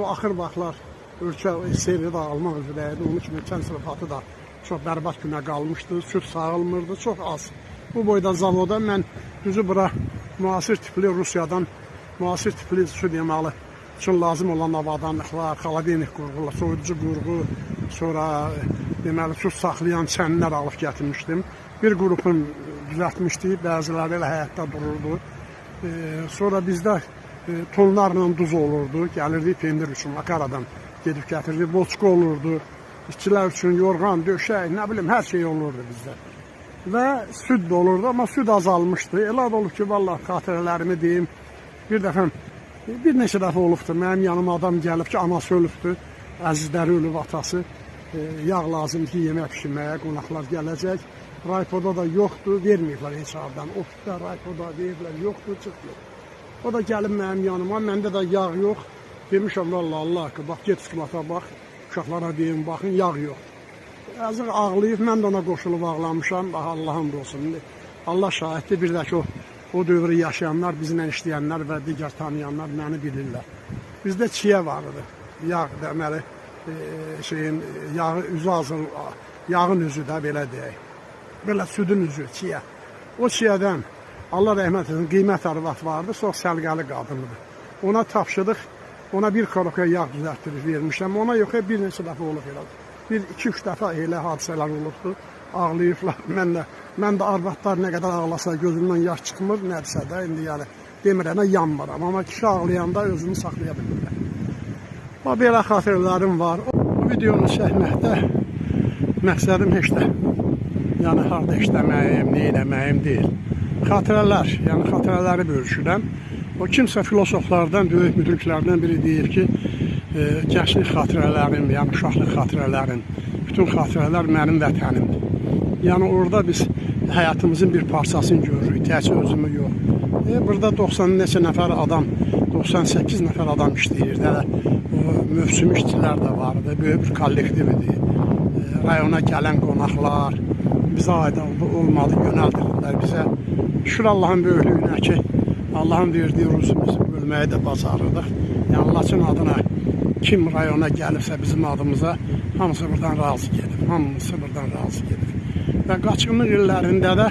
O axır vaxtlar ölkə seyri dağılmaq üzrəydi. Onun kimi kənd sıfatı da çox bərbad günə qalmışdı. Süd sağılmırdı, çox az. Bu boyda zavoda mən düzü bura müasir tipli Rusiyadan müasir tipli süd yemalı üçün lazım olan avadanlıqlar, xaladenik qurğular, soyuducu qurğu, sonra deməli süd saxlayan çənlər alıb gətirmişdim. Bir qrupun düzəltmişdik, bəziləri ilə həyatda dururdu. Sonra bizdə tonlarla duz olurdu, gəlirdi pendir üçün makaradan gedib gətirdi, boçqa olurdu, işçilər üçün yorğan, döşək, nə bilim, hər şey olurdu bizdə. Və süd də olurdu, amma süd azalmışdı. Elə də olub ki, vallahi xatirələrimi deyim, bir neçə dəfə olubdur, mənim yanıma adam gəlib ki, anası ölübdür, əzizləri ölüb, atası, yağ lazım ki, yemək pişirməyə, qonaqlar gələcək. Raypoda da yoxdur, verməyiblər heç aradan, ofisdə, raypoda deyiblər, yoxdur, çıxmıyor. O da gəlib mənim yanıma, məndə də yağ yox. Demişəm, vallahi Allah ki, bax, get sıkılata bax, uşaqlara deyim, baxın, yağ yox. Yazıq ağlayıb, mən də ona qoşulub ağlamışam, bax, Allah'ım da olsun. Allah şahiddir, bir də ki, o dövrü yaşayanlar, bizlə işləyənlər və digər tanıyanlar məni bilirlər. Bizdə çiyə vardı, yağ deməli, yağın üzü də belə deyək. Belə südün üzü, çiyə. O çiyədən Allah rəhmət etsin, qiymət arvad vardı, çox səlqəli qadınıdır. Ona tapşırıq, ona bir korokaya yağ düzəltdirib vermişəm, ona yox, bir neçə dəfə olub elə. Bir, iki, üç dəfə elə hadisələr olubdur, ağlayıblar. Mən də arvadlar nə qədər ağlasa gözümdən yaş çıxmır, nədirsə də, indi yəni demirəm, yanmıram. Amma kişi ağlayanda özünü saxlaya bilmirlər. O, belə xatirələrim var. Bu videonu çəkməkdə məqsədim heç də, yəni harada işləməyim, nə eləməyim deyil. Xatirələr, yəni xatirələri bölüşürəm. O kimsə filosoflardan, böyük müdriklərdən biri deyir ki, gənclik xatirələrim, yəni uşaqlıq xatirələrim, bütün xatirələr mənim vətənimdir. Yəni orada biz həyatımızın bir parçasını görürük, təkcə özümü yox. Burada 90 neçə nəfər adam, 98 nəfər adam işləyir. Mövsüm işçilər də vardı, böyük bir kollektiv idi. Rayona gələn qonaqlar, bizə aid olmadı, yönəldirdilər bizə. Şükür Allah'ın böyüklüyünə ki, Allah'ın verdiyi ruzumuzu bölməyi də bacarırdıq. Yəni Laçın adına kim rayona gəlirsə bizim adımıza hamısı buradan razı gedib, hamısı buradan razı gedib. Və qaçqınlıq illərində də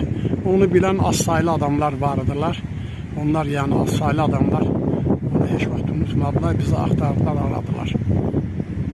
onu bilən az saylı adamlar vardılar. Onlar yəni az saylı adamlar onu heç vaxt unutmadılar, bizi axtardılar, aradılar.